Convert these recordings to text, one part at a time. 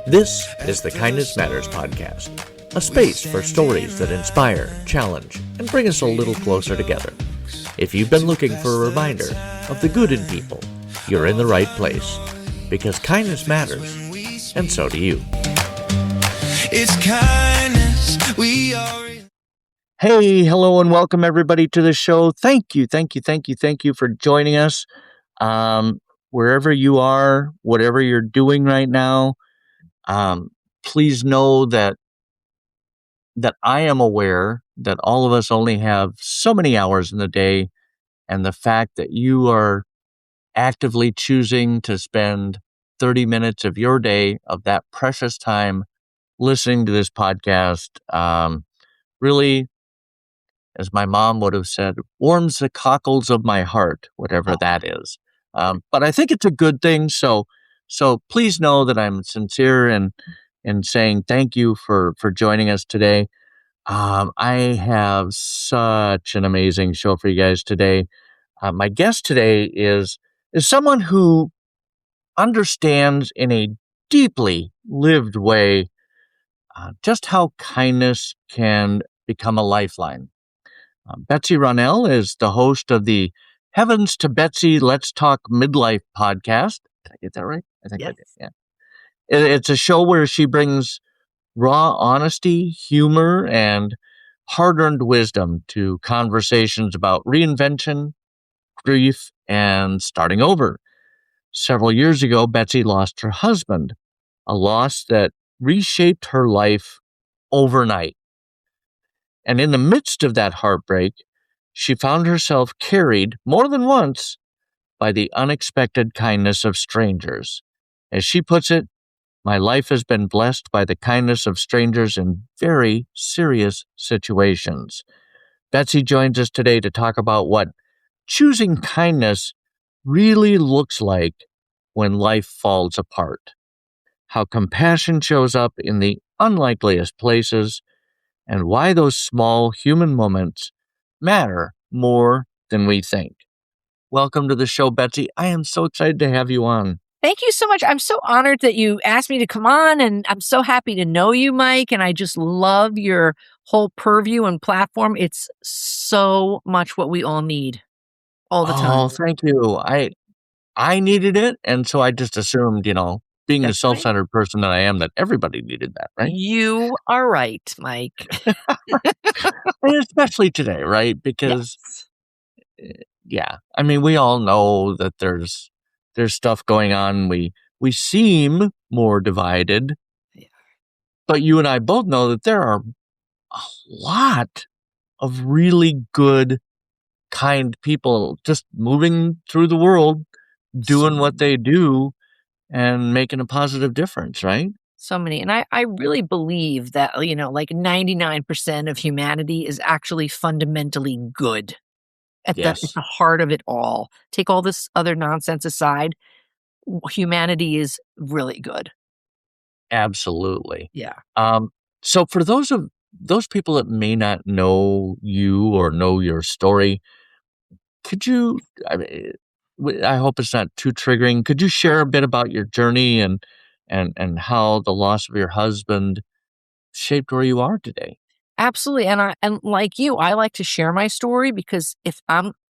This is the Kindness Matters podcast, a space for stories that inspire, challenge, and bring us a little closer together. If you've been looking for a reminder of the good in people, you're in the right place, because kindness matters, and so do you. It's kindness we are. Hey, hello, and welcome everybody to the show. Thank you for joining us. Wherever you are, whatever you're doing right now, please know that I am aware that all of us only have so many hours in the day, and the fact that you are actively choosing to spend 30 minutes of your day, of that precious time, listening to this podcast, really, as my mom would have said, warms the cockles of my heart, whatever that is. But I think it's a good thing. So please know that I'm sincere in saying thank you for joining us today. I have such an amazing show for you guys today. My guest today is someone who understands in a deeply lived way just how kindness can become a lifeline. Betsy is the host of the Heavens to Betsy Let's Talk Midlife podcast. Did I get that right? I think I did, yeah. It's a show where she brings raw honesty, humor, and hard-earned wisdom to conversations about reinvention, grief, and starting over. Several years ago, Betsy lost her husband, a loss that reshaped her life overnight. And in the midst of that heartbreak, she found herself carried more than once by the unexpected kindness of strangers. As she puts it, my life has been blessed by the kindness of strangers in very serious situations. Betsy joins us today to talk about what choosing kindness really looks like when life falls apart, how compassion shows up in the unlikeliest places, and why those small human moments matter more than we think. Welcome to the show, Betsy. I am so excited to have you on. Thank you so much. I'm so honored that you asked me to come on, and I'm so happy to know you, Mike, and I just love your whole purview and platform. It's so much what we all need all the time. Oh, thank you. I needed it, and so I just assumed, being the That's self-centered person that I am, that everybody needed that, right? You are right, Mike. And especially today, right? Because, I mean, we all know that there's stuff going on. We seem more divided, but you and I both know that there are a lot of really good, kind people just moving through the world, doing what they do and making a positive difference, right? So many. And I really believe that, like 99% of humanity is actually fundamentally good at the heart of it all. Take all this other nonsense aside, humanity is really good. Absolutely. Yeah. So for those people that may not know you or know your story, could you, I hope it's not too triggering, could you share a bit about your journey and how the loss of your husband shaped where you are today? Absolutely. And like you, I like to share my story because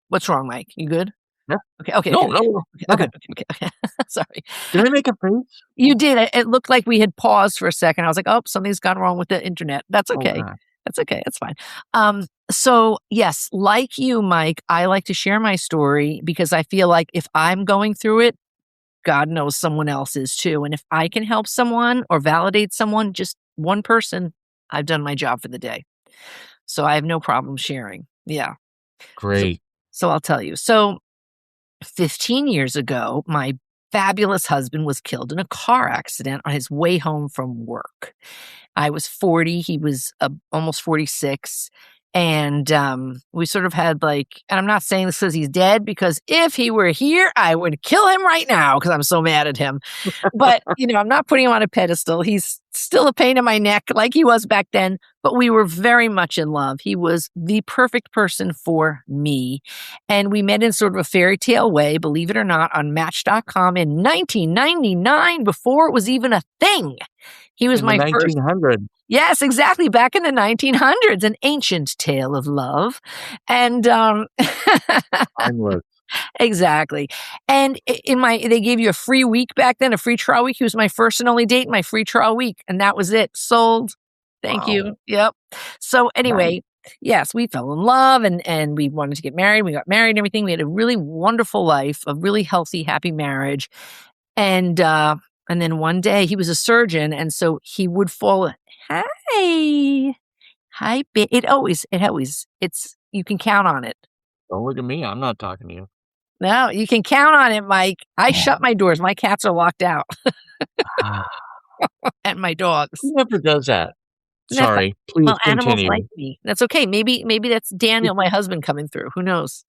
what's wrong, Mike? You good? Yeah. Okay. No. Okay. Sorry. Did I make a face? You did. It looked like we had paused for a second. I was like, oh, something's gone wrong with the internet. That's okay. That's okay. It's fine. So yes, like you, Mike, I like to share my story because I feel like if I'm going through it, God knows someone else is too. And if I can help someone or validate someone, just one person, I've done my job for the day. So I have no problem sharing. Yeah. Great. So I'll tell you. So 15 years ago, my fabulous husband was killed in a car accident on his way home from work. I was 40. He was almost 46. And we sort of had and I'm not saying this because he's dead, because if he were here, I would kill him right now because I'm so mad at him. But, I'm not putting him on a pedestal. He's still a pain in my neck like he was back then, but we were very much in love. He was the perfect person for me. And we met in sort of a fairy tale way, believe it or not, on Match.com in 1999 before it was even a thing. He was In the my first. 1900s. Yes, exactly. Back in the 1900s, an ancient tale of love. And Timeless. exactly. And they gave you a free week back then, a free trial week. He was my first and only date, my free trial week. And that was it. Sold. Thank Wow. you. Yep. So anyway, yes, we fell in love and we wanted to get married. We got married and everything. We had a really wonderful life, a really healthy, happy marriage. And then one day he was a surgeon. And so he would fall. Hi. Hi. You can count on it. Don't look at me. I'm not talking to you. No, you can count on it, Mike. I shut my doors. My cats are locked out. And my dogs. Who never does that? Never. Sorry. Please Well, animals continue. like me. That's okay. Maybe that's Daniel, my husband, coming through. Who knows?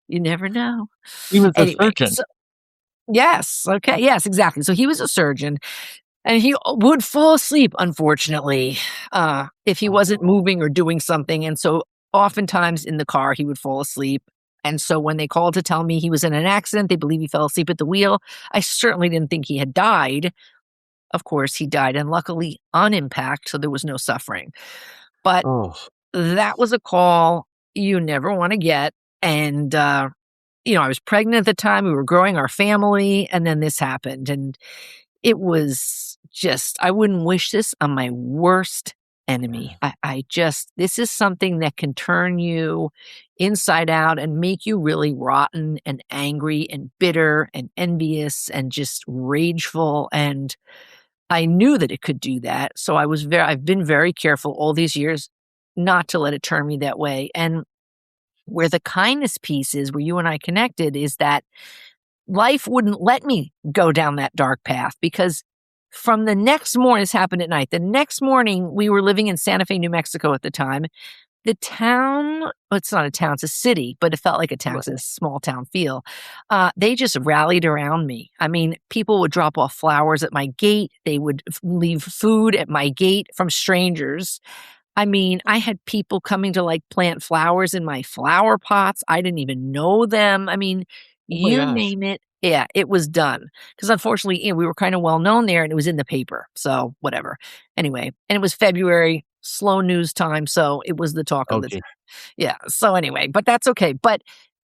You never know. He was a Anyway, surgeon. yes. Okay. Yes, exactly. So he was a surgeon. And he would fall asleep, unfortunately, if he wasn't moving or doing something. And so oftentimes in the car, he would fall asleep. And so when they called to tell me he was in an accident, they believe he fell asleep at the wheel. I certainly didn't think he had died. Of course, he died, and luckily on impact, so there was no suffering. But that was a call you never want to get. And, I was pregnant at the time. We were growing our family, and then this happened. And it was just, I wouldn't wish this on my worst enemy. This is something that can turn you inside out and make you really rotten and angry and bitter and envious and just rageful. And I knew that it could do that. So I've been very careful all these years not to let it turn me that way. And where the kindness piece is, where you and I connected, is that life wouldn't let me go down that dark path, because from the next morning, this happened at night. The next morning, we were living in Santa Fe, New Mexico at the time. The town, well, it's not a town, it's a city, but it felt like a town. It's a small town feel. They just rallied around me. I mean, people would drop off flowers at my gate. They would leave food at my gate from strangers. I mean, I had people coming to plant flowers in my flower pots. I didn't even know them. I mean, you name it. Yeah, it was done. Because unfortunately, we were kind of well known there and it was in the paper. So whatever. Anyway, and it was February, slow news time. So it was the talk of the town. Yeah. So anyway, but that's okay.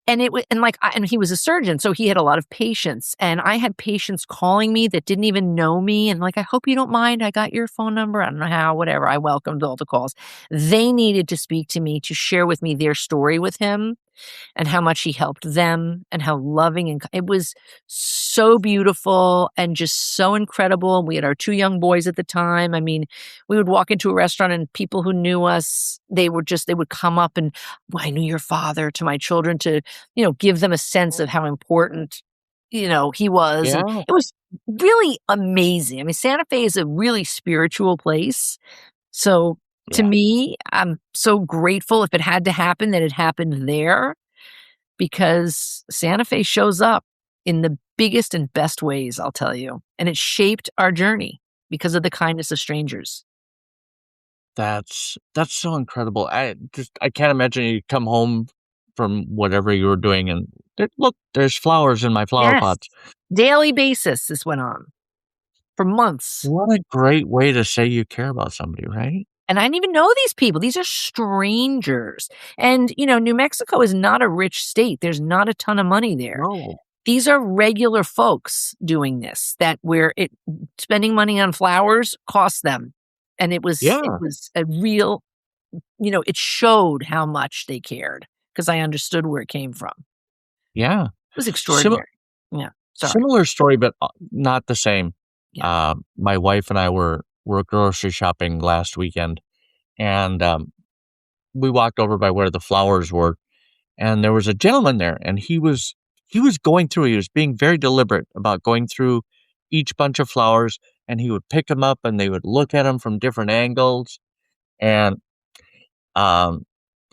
And he was a surgeon, so he had a lot of patients, and I had patients calling me that didn't even know me, and I hope you don't mind, I got your phone number, I don't know how, whatever. I welcomed all the calls. They needed to speak to me, to share with me their story with him and how much he helped them and how loving, and it was so beautiful and just so incredible. We had our 2 young boys at the time. I mean, we would walk into a restaurant and people who knew us, they would come up and, well, I knew your father, to my children, to, give them a sense of how important, he was. Yeah. And it was really amazing. I mean, Santa Fe is a really spiritual place. So to me, I'm so grateful, if it had to happen, that it happened there, because Santa Fe shows up in the biggest and best ways, I'll tell you. And it shaped our journey because of the kindness of strangers. That's so incredible. I can't imagine you come home from whatever you were doing and look, there's flowers in my flower pots. Daily basis this went on for months. What a great way to say you care about somebody, right? And I didn't even know these people. These are strangers. And, New Mexico is not a rich state. There's not a ton of money there. No. These are regular folks doing this, spending money on flowers cost them. And it was a real, it showed how much they cared, because I understood where it came from. Yeah. It was extraordinary. Sorry. Similar story, but not the same. Yeah. My wife and I were grocery shopping last weekend, and we walked over by where the flowers were, and there was a gentleman there, and he was being very deliberate about going through each bunch of flowers, and he would pick them up and they would look at them from different angles. And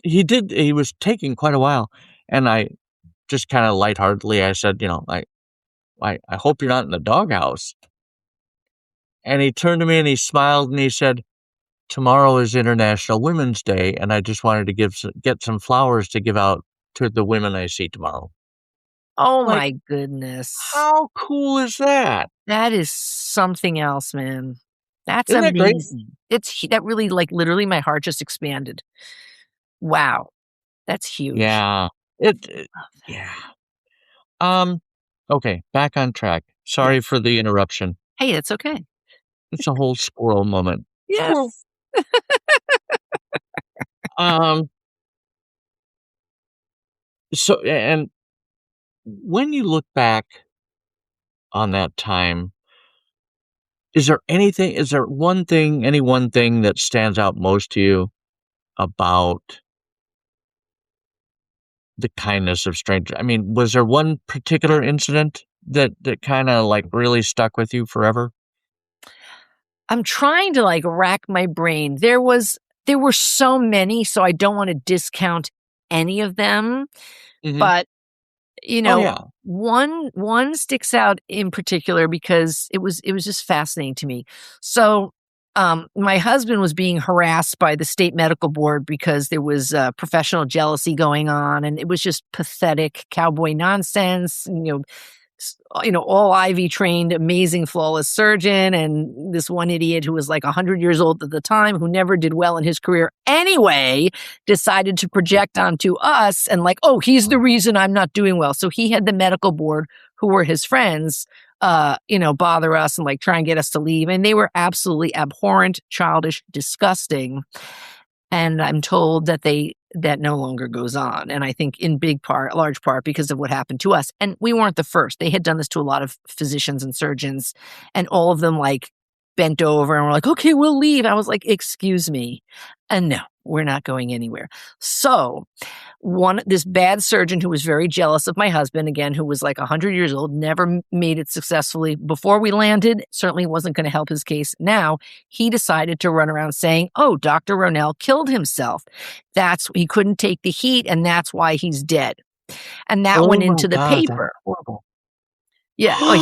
he was taking quite a while. And I just kind of lightheartedly, I said, I hope you're not in the doghouse. And he turned to me and he smiled and he said, "Tomorrow is International Women's Day, and I just wanted to get some flowers to give out to the women I see tomorrow." Oh Like, my goodness. how cool is that? That is something else, man. That's Isn't that great? amazing. That really, like, literally my heart just expanded. Wow, that's huge. Yeah. It yeah. Um, okay, back on track. Sorry Yes. for the interruption. Hey, it's okay. It's a whole squirrel moment. Squirrel. Yes. Um, and when you look back on that time, is there any one thing that stands out most to you about the kindness of strangers? I mean, was there one particular incident that kinda, like, really stuck with you forever? I'm trying to, like, rack my brain. There were so many, so I don't wanna discount any of them, Mhm. but, you Oh, know, yeah. one sticks out in particular because it was just fascinating to me. So, my husband was being harassed by the state medical board because there was, professional jealousy going on, and it was just pathetic cowboy nonsense, all Ivy trained, amazing, flawless surgeon, and this one idiot who was like 100 years old at the time, who never did well in his career anyway, decided to project onto us and like, oh, he's the reason I'm not doing well. So he had the medical board, who were his friends, bother us and like try and get us to leave. And they were absolutely abhorrent, childish, disgusting. And I'm told that no longer goes on, and I think in large part because of what happened to us, and we weren't the first. They had done this to a lot of physicians and surgeons, and all of them, like, bent over and were like, "Okay, we'll leave." I was like, "Excuse me." And no, we're not going anywhere. So this bad surgeon who was very jealous of my husband, again, who was like 100 years old, never made it successfully before we landed, certainly wasn't going to help his case now. He decided to run around saying, oh, Dr. Ronell killed himself. He couldn't take the heat, and that's why he's dead. And that Oh went my into the god, that's paper. horrible. Yeah, well,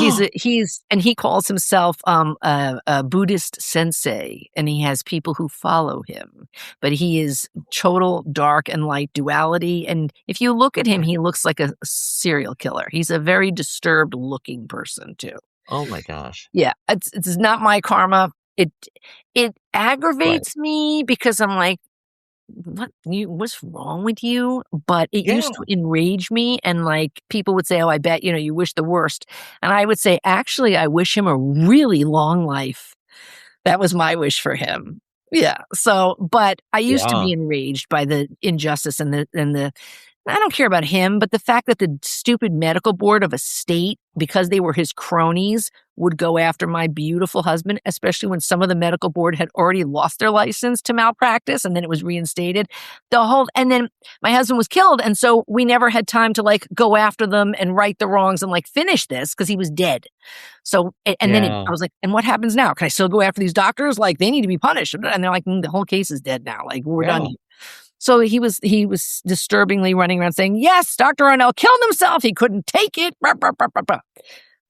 and he calls himself a Buddhist sensei, and he has people who follow him. But he is total dark and light duality. And if you look at him, he looks like a serial killer. He's a very disturbed looking person too. Oh my gosh. Yeah, it's not my karma. It Right. aggravates me because I'm like, what's wrong with you? But it Yeah. used to enrage me, and, like, people would say, "Oh, I bet, you wish the worst." And I would say, "Actually, I wish him a really long life." That was my wish for him. Yeah, but I used to Yeah. be enraged by the injustice and the I don't care about him, but the fact that the stupid medical board of a state, because they were his cronies, would go after my beautiful husband, especially when some of the medical board had already lost their license to malpractice and then it was reinstated. And then my husband was killed. And so we never had time to like go after them and right the wrongs and like finish this because he was dead. So, and then Yeah. I was like, and what happens now? Can I still go after these doctors? Like, they need to be punished. And they're like, the whole case is dead now. Like, we're done Yeah. here. So he was disturbingly running around saying, "Yes, Dr. Arnell killed himself. He couldn't take it." Blah, blah, blah, blah, blah.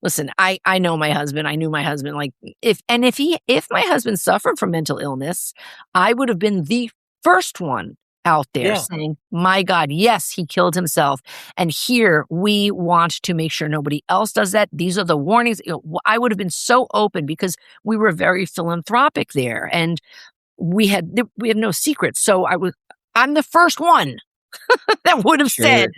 Listen, I know my husband. I knew my husband. Like if my husband suffered from mental illness, I would have been the first one out there Yeah. saying, "My God, yes, he killed himself. And here we want to make sure nobody else does that. These are the warnings." I would have been so open because we were very philanthropic there, and we had no secrets. So I'm the first one that would have Sure. said,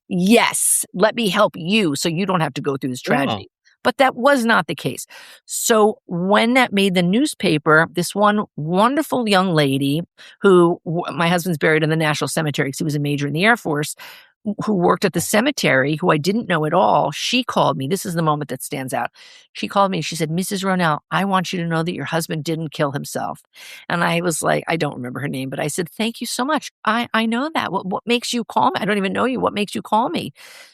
"Yes, let me help you so you don't have to go through this Yeah. tragedy." But that was not the case. So when that made the newspaper, this one wonderful young lady who my husband's buried in the National Cemetery because he was a major in the Air Force, who worked at the cemetery, who I didn't know at all, she called me. This is the moment that stands out. She called me. She said, "Mrs. Ronell, I want you to know that your husband didn't kill himself." And I was like, I don't remember her name, but I said, "Thank you so much. I know that. What makes you call me? I don't even know you. What makes you call me?"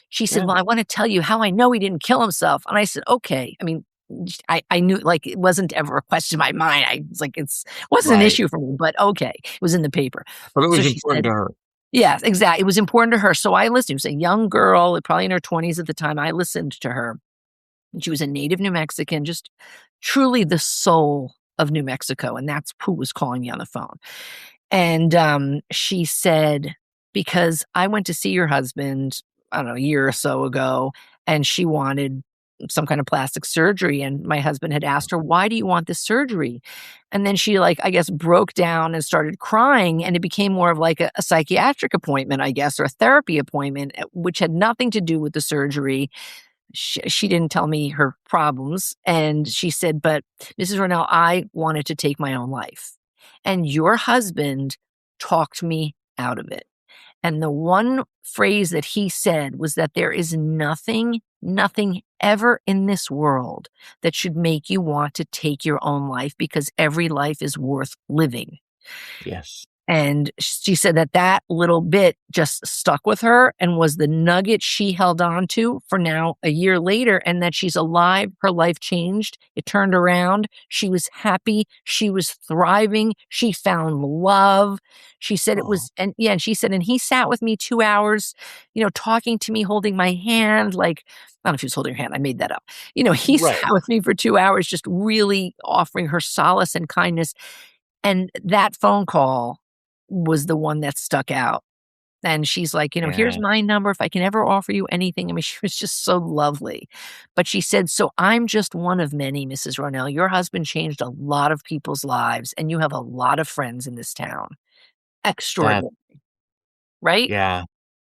She said, Yeah. "Well, I want to tell you how I know he didn't kill himself." And I said, "Okay." I mean, I knew, like, it wasn't ever a question in my mind. I was like, wasn't an Right. issue for me, but okay. It was in the paper. But it So was she important said, to her. yes, exactly. It was important to her. So I listened. She was a young girl, probably in her 20s at the time. I listened to her. She was a native New Mexican, just truly the soul of New Mexico, and that's who was calling me on the phone. And, she said, "Because I went to see your husband, I don't know, a year or so ago, and she wanted some kind of plastic surgery, and my husband had asked her, 'Why do you want this surgery?'" And then she, like, I guess, broke down and started crying, and it became more of like a psychiatric appointment, I guess, or a therapy appointment, which had nothing to do with the surgery. She didn't tell me her problems, and she said, "But Mrs. Ronell, I wanted to take my own life, and your husband talked me out of it." And the one phrase that he said was that there is nothing, nothing ever in this world that should make you want to take your own life, because every life is worth living. Yes. And she said that that little bit just stuck with her and was the nugget she held on to for now a year later, and that she's alive. Her life changed. It turned around. She was happy. She was thriving. She found love. She said it Oh, was, and yeah, and she said, and he sat with me 2 hours, talking to me, holding my hand. Like, I don't know if he was holding her hand. I made that up. He right. sat with me for 2 hours, just really offering her solace and kindness. And that phone call was the one that stuck out. And she's like, "Here's Yeah. my number if I can ever offer you anything." I mean, she was just so lovely. But she said, "So I'm just one of many, Mrs. Ronell. Your husband changed a lot of people's lives, and you have a lot of friends in this town. That, Extraordinary, right? yeah.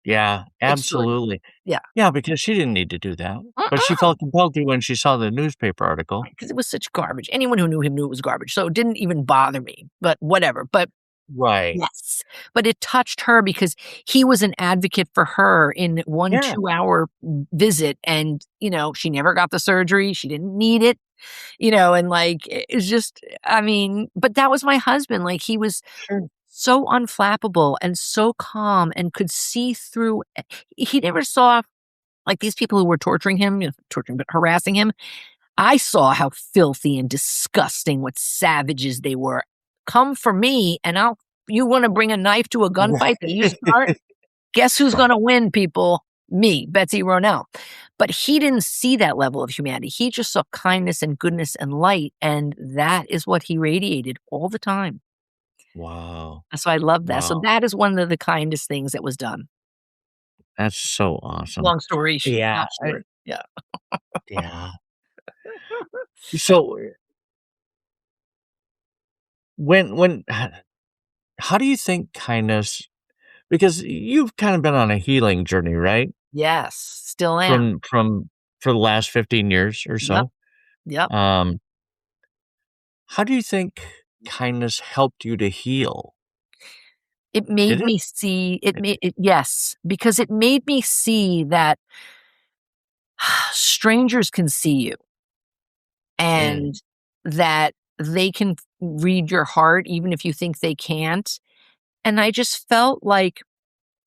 Yeah, Extraordinary." absolutely. Yeah. Yeah, because she didn't need to do that, but she Mm-mm. felt compelled to when she saw the newspaper article. Because it was such garbage. Anyone who knew him knew it was garbage. So it didn't even bother me, but whatever. But Right. yes, but it touched her because he was an advocate for her in one Yeah, 2-hour visit, and, she never got the surgery, she didn't need it, and, like, it's just, I mean, but that was my husband. Like, he was sure. so unflappable and so calm and could see through he never saw, like, these people who were torturing him, torturing, but harassing him. I saw how filthy and disgusting, what savages they were. Come for me, and I'll you wanna bring a knife to a gunfight that you Right. start? Guess who's gonna win, people? Me, Betsy Ronell. But he didn't see that level of humanity. He just saw kindness and goodness and light, and that is what he radiated all the time. Wow. So I love that. So Wow. that is one of the kindest things that was done. That's so awesome. Long story Yeah, not short. Yeah. yeah. So, when how do you think kindness, because you've kind of been on a healing journey, right? Yes, still am. From for the last 15 years or Yep, so. yep. Um, how do you think kindness helped you to heal? It Did made it? me see it made it yes, because it made me see that strangers can see you, Mm, and that they can read your heart even if you think they can't, and I just felt like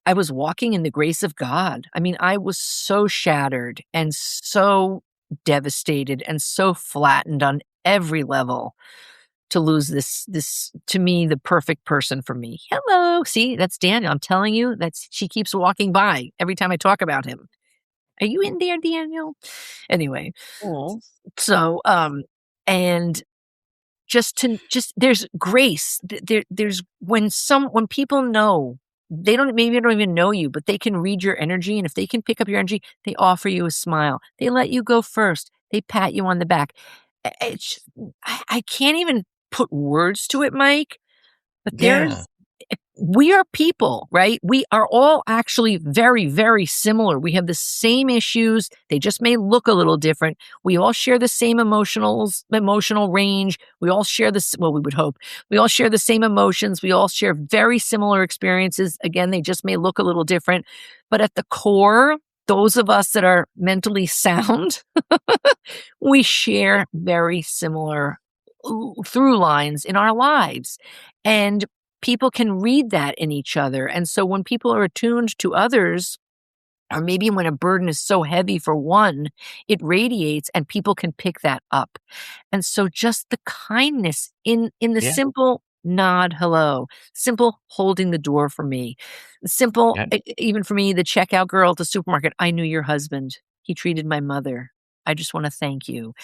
I was walking in the grace of God. I mean, I was so shattered and so devastated and so flattened on every level to lose this to me, the perfect person for me. Hello. See, that's Daniel. I'm telling you, that's she keeps walking by every time I talk about him. Are you in there, Daniel? Anyway, oh, so and just there's grace. There's when people know, they don't, maybe they don't even know you, but they can read your energy, and if they can pick up your energy, they offer you a smile. They let you go first. They pat you on the back. It's I can't even put words to it, Mike, but yeah, we are people, right? We are all actually very, very similar. We have the same issues. They just may look a little different. We all share the same emotional range. We all share this, well, we would hope. We all share the same emotions. We all share very similar experiences. Again, they just may look a little different. But at the core, those of us that are mentally sound, we share very similar through lines in our lives. And people can read that in each other. And so when people are attuned to others, or maybe when a burden is so heavy for one, it radiates and people can pick that up. And so just the kindness in the yeah, simple nod hello, simple holding the door for me, simple yeah, even for me, the checkout girl at the supermarket, I knew your husband. He treated my mother. I just want to thank you.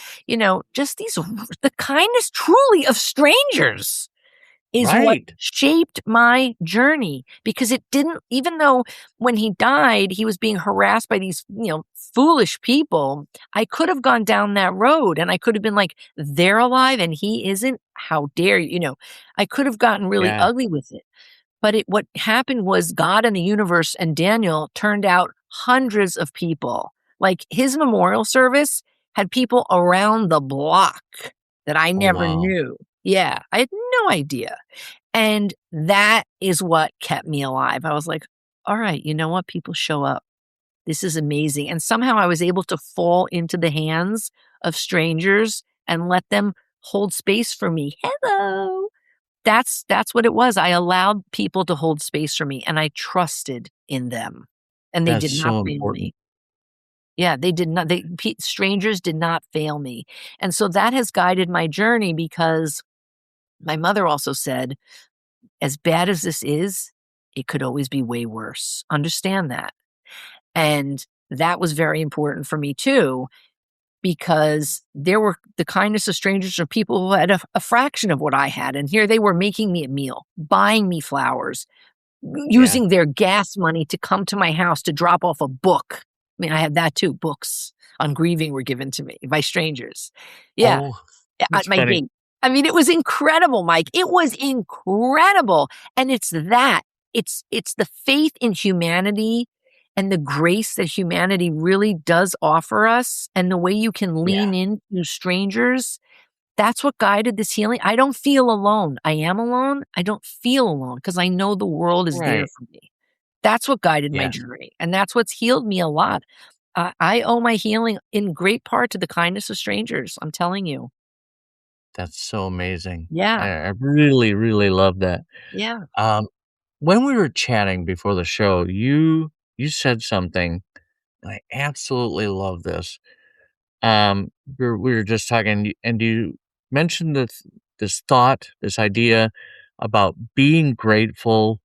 Just the kindness truly of strangers is what Right. shaped my journey, because it didn't, even though when he died, he was being harassed by these, foolish people. I could have gone down that road and I could have been like, they're alive and he isn't. How dare you? I could have gotten really Yeah. ugly with it. But what happened was God and the universe and Daniel turned out hundreds of people. Like his memorial service had people around the block that I Oh, never wow. knew. Yeah, I had no idea. And that is what kept me alive. I was like, all right, you know what? People show up. This is amazing. And somehow I was able to fall into the hands of strangers and let them hold space for me. Hello. That's what it was. I allowed people to hold space for me and I trusted in them. And they That's did not so fail important. me. Yeah, they did not. Strangers did not fail me. And so that has guided my journey, because my mother also said, as bad as this is, it could always be way worse. Understand that. And that was very important for me too, because there were the kindness of strangers or people who had a fraction of what I had. And here they were making me a meal, buying me flowers, Yeah. using their gas money to come to my house to drop off a book. I mean, I had that too. Books on grieving were given to me by strangers. Yeah, Oh, at that's my funny. gate. I mean, it was incredible, Mike. It was incredible. And it's the faith in humanity and the grace that humanity really does offer us, and the way you can Yeah. lean into strangers. That's what guided this healing. I don't feel alone. I am alone. I don't feel alone because I know the world is there Right. for me. That's what guided my Yes. journey. And that's what's healed me a lot. I owe my healing in great part to the kindness of strangers. I'm telling you. That's so amazing. I Yeah. I really, really love that. Yeah. Um, when we were chatting before the show, you said something, and I absolutely love this. We were just talking, and you mentioned this thought, this idea about being grateful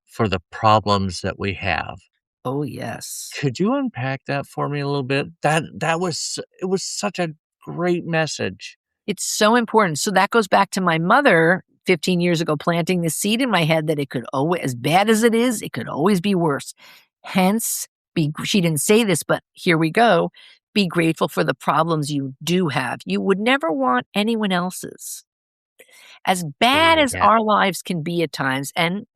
for the problems that we have. Oh, yes. Could you unpack that for me a little bit? It was such a great message. It's so important. So that goes back to my mother 15 years ago planting the seed in my head that it could always, as bad as it is, it could always be worse. Hence, she didn't say this, but here we go. Be grateful for the problems you do have. You would never want anyone else's. As bad Oh, as yeah. our lives can be at times, and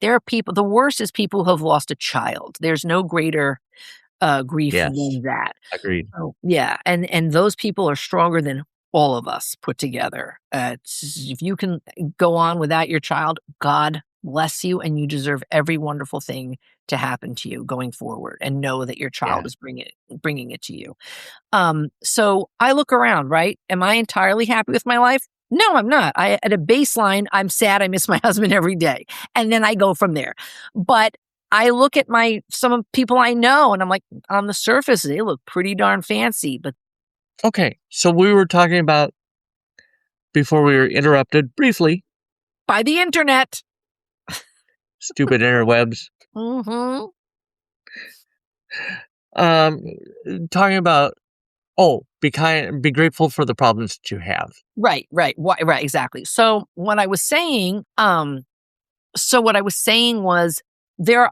there are people, the worst is people who have lost a child. There's no greater grief Yes. than that. Agreed. Oh, yeah, and those people are stronger than all of us put together. If you can go on without your child, God bless you, and you deserve every wonderful thing to happen to you going forward. And know that your Yeah. child is bringing it to you. So I look around, right? Am I entirely happy with my life? No, I'm not. At a baseline, I'm sad. I miss my husband every day, and then I go from there. But I look at some of people I know, and I'm like, on the surface, they look pretty darn fancy, but Okay, so we were talking about before we were interrupted briefly, by the internet. stupid interwebs. Hmm. Um, talking about, be grateful for the problems that you have. Right, right, right, exactly. So what I was saying was,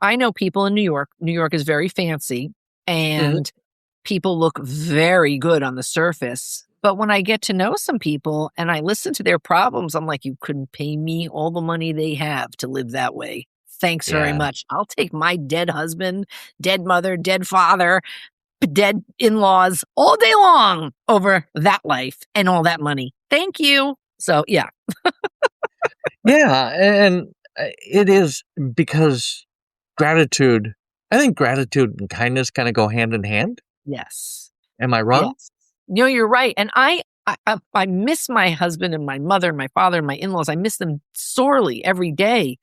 I know people in New York. New York is very fancy, Mhm. and people look very good on the surface. But when I get to know some people and I listen to their problems, I'm like, you couldn't pay me all the money they have to live that way. Thanks very Yeah. much. I'll take my dead husband, dead mother, dead father, dead in-laws all day long over that life and all that money. Thank you. So, yeah. Yeah, and, it is because gratitude I think gratitude and kindness kinda go hand in hand. Yes. Am I wrong? Yes. No, you're right. And I miss my husband and my mother and my father and my in-laws. I miss them sorely every day.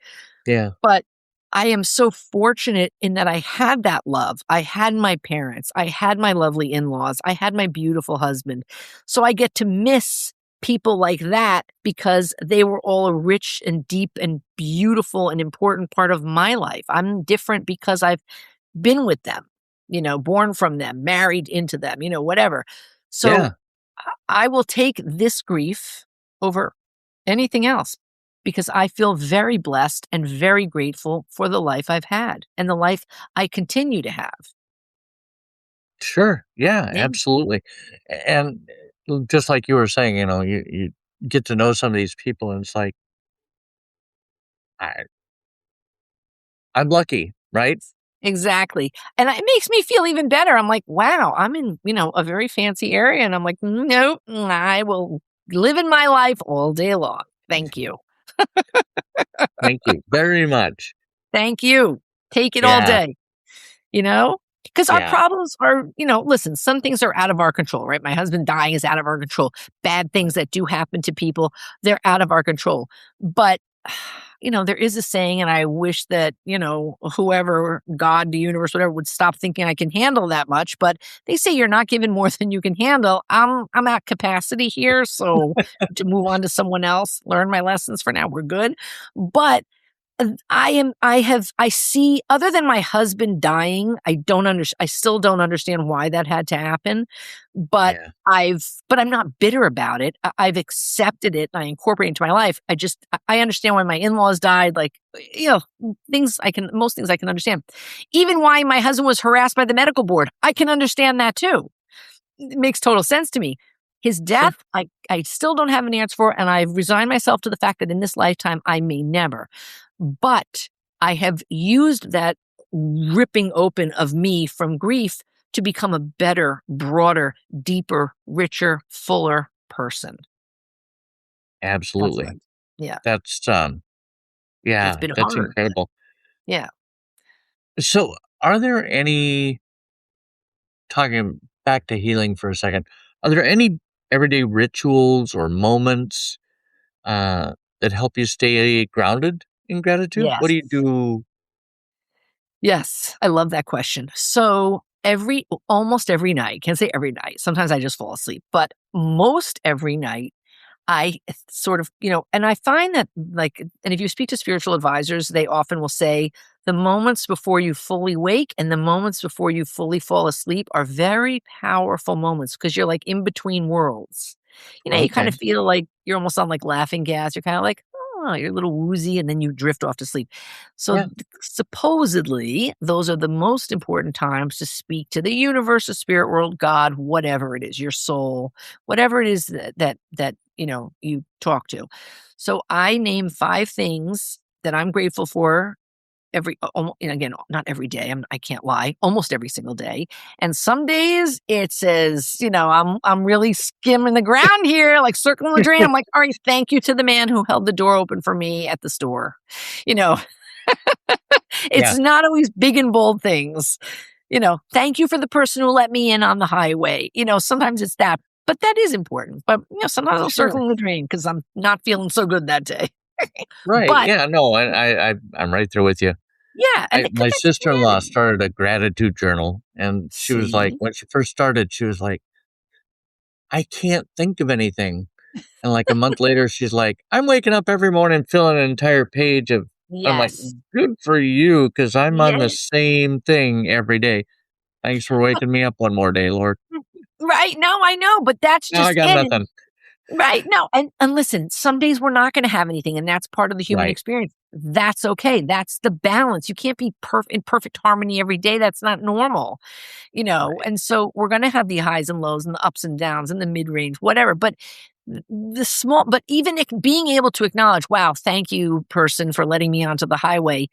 Yeah. But I am so fortunate in that I had that love. I had my parents. I had my lovely in-laws. I had my beautiful husband. So I get to miss people like that because they were all a rich and deep and beautiful and important part of my life. I'm different because I've been with them. born from them, married into them, whatever. So Yeah. I will take this grief over anything else because I feel very blessed and very grateful for the life I've had and the life I continue to have. Sure. Yeah, Yeah, absolutely. And just like you were saying, you get to know some of these people and it's like, I, I'm lucky, right? exactly. And it makes me feel even better. I'm like, wow, I'm in, a very fancy area. And I'm like, nope, I will live in my life all day long. Thank you. Thank you very much. Thank you. Take it all Yeah. day. you know? Because our Yeah. problems are, listen, some things are out of our control, right? My husband dying is out of our control. Bad things that do happen to people, they're out of our control. But, there is a saying, and I wish that, whoever, God, the universe, whatever, would stop thinking I can handle that much. But they say you're not given more than you can handle. I'm at capacity here. So to move on to someone else, learn my lessons for now. We're good. But I see other than my husband dying, I still don't understand why that had to happen, but Yeah. but I'm not bitter about it. I've accepted it and I incorporate it into my life. I understand why my in-laws died, like, most things I can understand. Even why my husband was harassed by the medical board, I can understand that too. It makes total sense to me. His Sure. death, I still don't have an answer for, and I've resigned myself to the fact that in this lifetime, I may never. But I have used that ripping open of me from grief to become a better, broader, deeper, richer, fuller person. That's what Absolutely. yeah, That's it's yeah, been that's hard. incredible. Yeah. So, are there any talking back to healing for a second, are there any everyday rituals or moments uh that help you stay grounded in gratitude? What Yes. do you do? Yes, I love that question. So almost every night, can't say every night. Sometimes I just fall asleep, but most every night I sort of, and I find that and if you speak to spiritual advisors, they often will say the moments before you fully wake and the moments before you fully fall asleep are very powerful moments because you're like in between worlds. You kind Okay. of feel like you're almost on like laughing gas. You're kind of like, oh, you're a little woozy and then you drift off to sleep. So Yeah. supposedly, those are the most important times to speak to the universe, the spirit world, God, whatever it is, your soul, whatever it is that you talk to. So I name 5 things that I'm grateful for and again, not every day. I can't lie, almost every single day. And some days it says, I'm really skimming the ground here, like circling the drain. I'm like, all right, thank you to the man who held the door open for me at the store. You know, it's Yeah. not always big and bold things. Thank you for the person who let me in on the highway. Sometimes it's that, but that is important. But sometimes I'll Sure. circle the drain because I'm not feeling so good that day. Right. But Yeah. No, I'm right there with you. yeah, and because My that's sister-in-law humanity. started a gratitude journal, and she was like, See, when she first started, she was like, I can't think of anything. And like a month later, she's like, I'm waking up every morning filling an entire page of. I'm like, yes, good for you, because I'm on the yeah, same thing every day. Thanks for waking me up one more day, Lord. right. No, I know, but that's Now I just got it. nothing. Right. No, and listen, some days we're not going to have anything, and that's part of the human Right. experience. That's okay. That's the balance. You can't be in perfect harmony every day. That's not normal, Right. And so we're going to have the highs and lows and the ups and downs and the mid range, whatever. But but even being able to acknowledge, wow, thank you, person, for letting me onto the highway.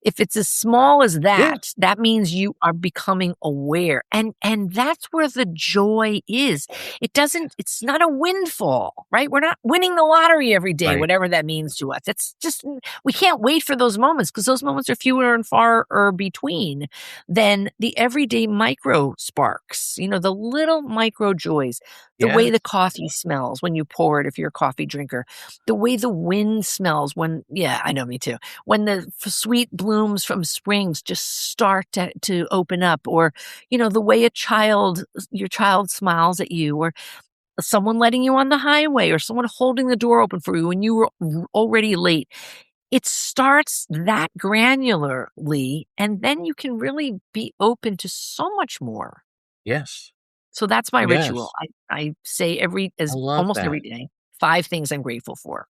If it's as small as Yeah. that, that means you are becoming aware. And that's where the joy is. It's not a windfall, right? We're not winning the lottery every day, Right. whatever that means to us. It's just, we can't wait for those moments because those moments are fewer and far between than the everyday micro sparks, the little micro joys, the way the Yes. coffee smells when you pour it, if you're a coffee drinker, the way the wind smells yeah, I know, me too, when the sweet blooms from springs just start to open up, or the way your child smiles at you, or someone letting you on the highway, or someone holding the door open for you when you were already late. it starts that granularly, and then you can really be open to so much more. Yes. So that's my ritual. Yes. I say I as love almost that. every day, 5 things I'm grateful for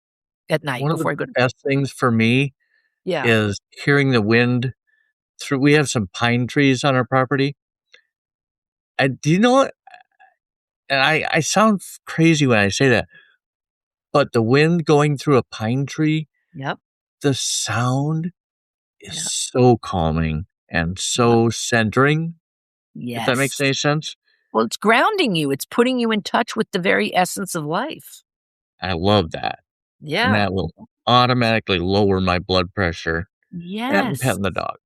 at night One of the before I go to bed. best things for me Yeah. is hearing the wind through we have some pine trees on our property. And do you know what? And I sound crazy when I say that, but the wind going through a pine tree, Yep. the sound is Yep. so calming and Yep. so centering, if that makes Yes. any sense. Well, it's grounding you. It's putting you in touch with the very essence of life. I love that. And Yeah. that will automatically lower my blood pressure and Yes. petting the dog.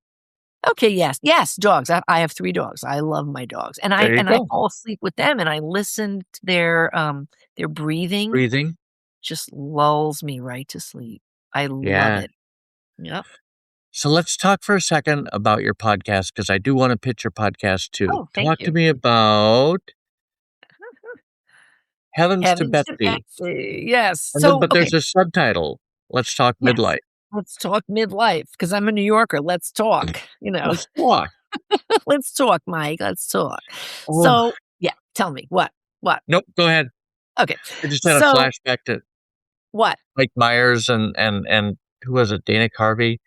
Okay, yes. Yes, dogs. I have 3 dogs. I love my dogs. And There you I go. fall asleep with them and I listen to their breathing Breathing. just lulls me right to sleep. I love Yeah. it. Yep. So let's talk for a second about your podcast because I do want to pitch your podcast too. Oh, thank Talk to you. me about Heavens to Heavens to Betsy. Betsy. Yes. And then, So, but okay. there's a subtitle. Let's talk Yes. midlife. Let's talk midlife because I'm a New Yorker. Let's talk, Let's talk. Let's talk, Mike. Let's talk. Oh, So, yeah, tell me what? What? nope. Go ahead. Okay. I just had a So, flashback to what? Mike Myers and who was it? Dana Carvey with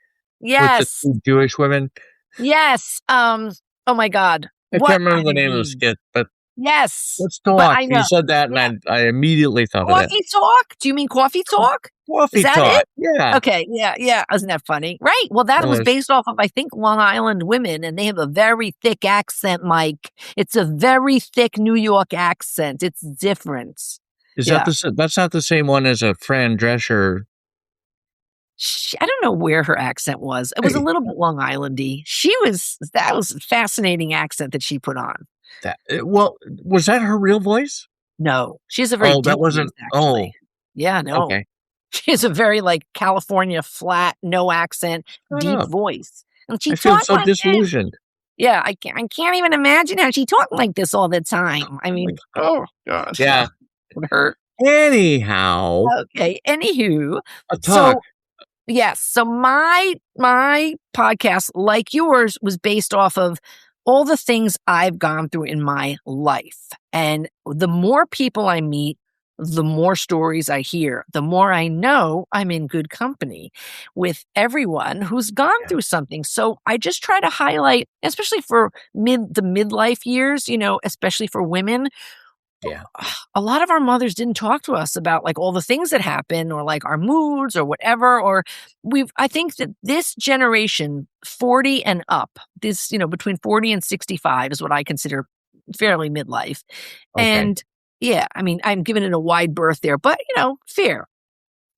the Yes. 2 Jewish women. Yes. Oh my God. I What can't are remember the their name of the names? skit, but Yes. let's But talk. I You know. said that, Yeah. and I immediately thought of that. Coffee talk? Do you mean coffee talk? Is Coffee that talk. it? Yeah. Okay, yeah, yeah. Isn't that funny? Right. Well, that That was was based off of, I think, Long Island women, and they have a very thick accent, Mike. It's a very thick New York accent. It's different. is that Yeah. that's not the same one as a Fran Drescher. I don't know where her accent was. It was a little bit Long Islandy. That was a fascinating accent that she put on. Well, was that her real voice? No, she has a very Oh, that deep voice, wasn't actually. oh, Yeah, no. okay. She has a very, like, California flat, no accent, Shut deep up. voich, and she I feel talked so like this. disillusioned. Yeah, I can't even imagine how she talked like this all the time. I mean, oh gosh, Yeah. would hurt. Anyhow, Okay, anywho, a talk. so yes. So my podcast, like yours, was based off of all the things I've gone through in my life. And the more people I meet, the more stories I hear, the more I know I'm in good company with everyone who's gone Yeah. through something. So I just try to highlight, especially for the midlife years, especially for women, Yeah. a lot of our mothers didn't talk to us about like all the things that happen or like our moods or whatever. Or I think that this generation, 40 and up, between 40 and 65 is what I consider fairly midlife. Okay. And yeah, I mean, I'm giving it a wide berth there, but fair.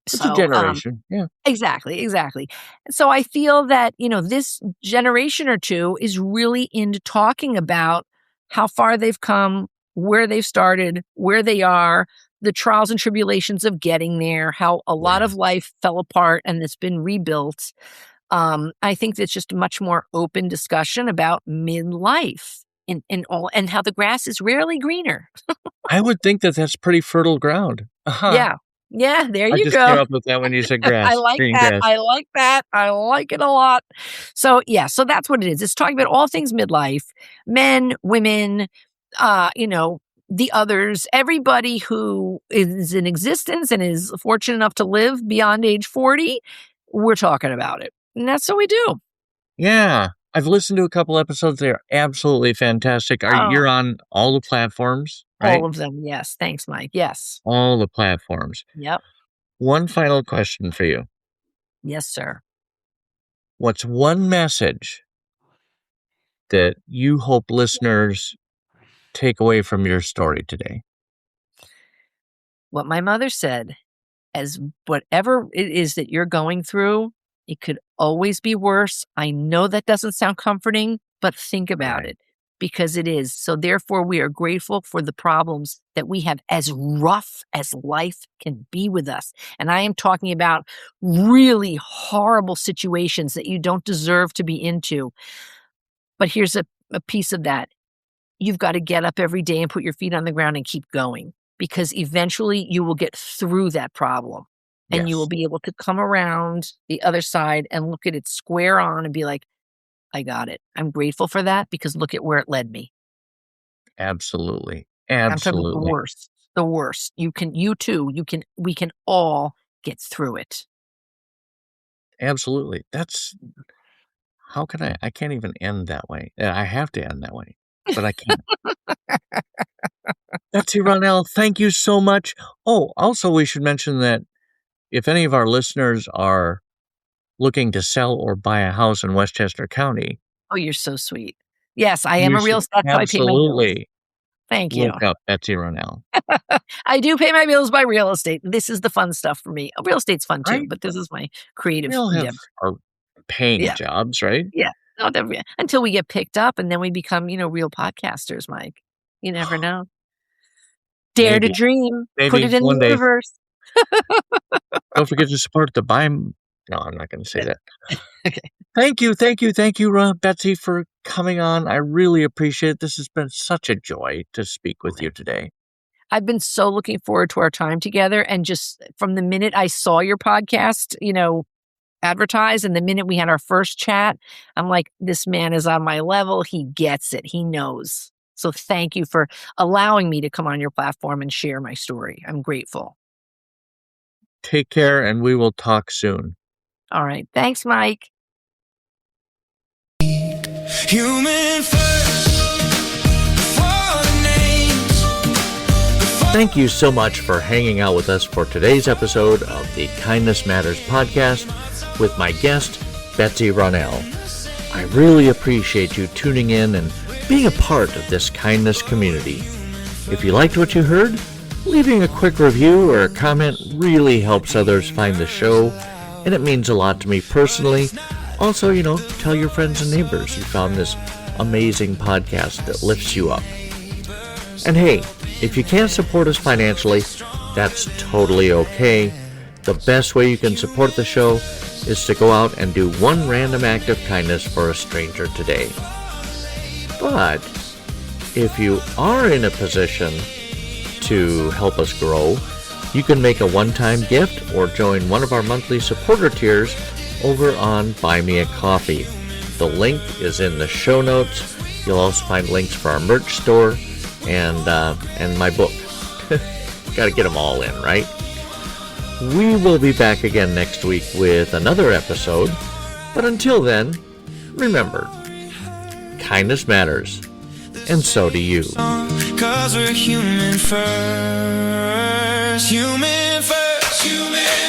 It's a So, generation. Yeah. exactly, exactly. So I feel that, this generation or two is really into talking about how far they've come, where they've started, where they are, the trials and tribulations of getting there, how a lot Yeah. of life fell apart and it's been rebuilt. I think that's just a much more open discussion about midlife and how the grass is rarely greener. I would think that that's pretty fertile ground. Uh-huh. Yeah. Yeah, there I you just came go. up with that when you said I grass, like green that. grass. I like that. I like it a lot. So, yeah, so that's what it is. It's talking about all things midlife, men, women, the others, everybody who is in existence and is fortunate enough to live beyond age 40, we're talking about it. And that's what we do. Yeah. I've listened to a couple episodes. They're absolutely fantastic. You're Oh, on all the platforms, all right? of them. Yes. Thanks, Mike. Yes. All the platforms. Yep. One final question for you. Yes, sir. What's one message that you hope listeners take away from your story today? What my mother said, as whatever it is that you're going through, it could always be worse. I know that doesn't sound comforting, but think about Right. it because it is. So therefore, we are grateful for the problems that we have, as rough as life can be with us. And I am talking about really horrible situations that you don't deserve to be into. But here's a piece of that. You've got to get up every day and put your feet on the ground and keep going because eventually you will get through that problem. and you will be able to come around the other side and look at it square on and be like, I got it. I'm grateful for that because look at where it led me. Absolutely. I'm talking about Absolutely. the worst. We can all get through it. Absolutely. I can't even end that way. I have to end that way, but I can't. Betsy Ronell, thank you so much. Oh, also, we should mention that if any of our listeners are looking to sell or buy a house in Westchester County, Oh, you're so sweet. Yes, I am you a real should estate. That's how I pay my bills. absolutely Thank you. look up Betsy Ronell. I do pay my bills by real estate. This is the fun stuff for me. Real estate's fun too, Right? but this is my We creative all have endeavor. our paying Yeah, jobs, right? yeah. No, until we get picked up and then we become, real podcasters, Mike. You never know. Dare to Maybe. dream. Put Maybe it in one the day. universe. Don't forget to support the buy. No, I'm not going to say that. Okay. Thank you, Betsy, for coming on. I really appreciate it. This has been such a joy to speak with you today. I've been so looking forward to our time together. And just from the minute I saw your podcast, advertised, and the minute we had our first chat, I'm like, this man is on my level. He gets it. He knows. So thank you for allowing me to come on your platform and share my story. I'm grateful. Take care, and we will talk soon. All right. Thanks, Mike. Human first, before the names. Thank you so much for hanging out with us for today's episode of the Kindness Matters podcast with my guest, Betsy Ronell. I really appreciate you tuning in and being a part of this kindness community. If you liked what you heard, leaving a quick review or a comment really helps others find the show, and it means a lot to me personally. Also, tell your friends and neighbors you found this amazing podcast that lifts you up. And hey, if you can't support us financially, that's totally okay. The best way you can support the show is to go out and do one random act of kindness for a stranger today. But if you are in a position to help us grow, you can make a one-time gift or join one of our monthly supporter tiers over on Buy Me a Coffee. The link is in the show notes. You'll also find links for our merch store and my book. Got to get them all in, right? We will be back again next week with another episode. But until then, remember, kindness matters, and so do you. 'Cause we're human first, human first, human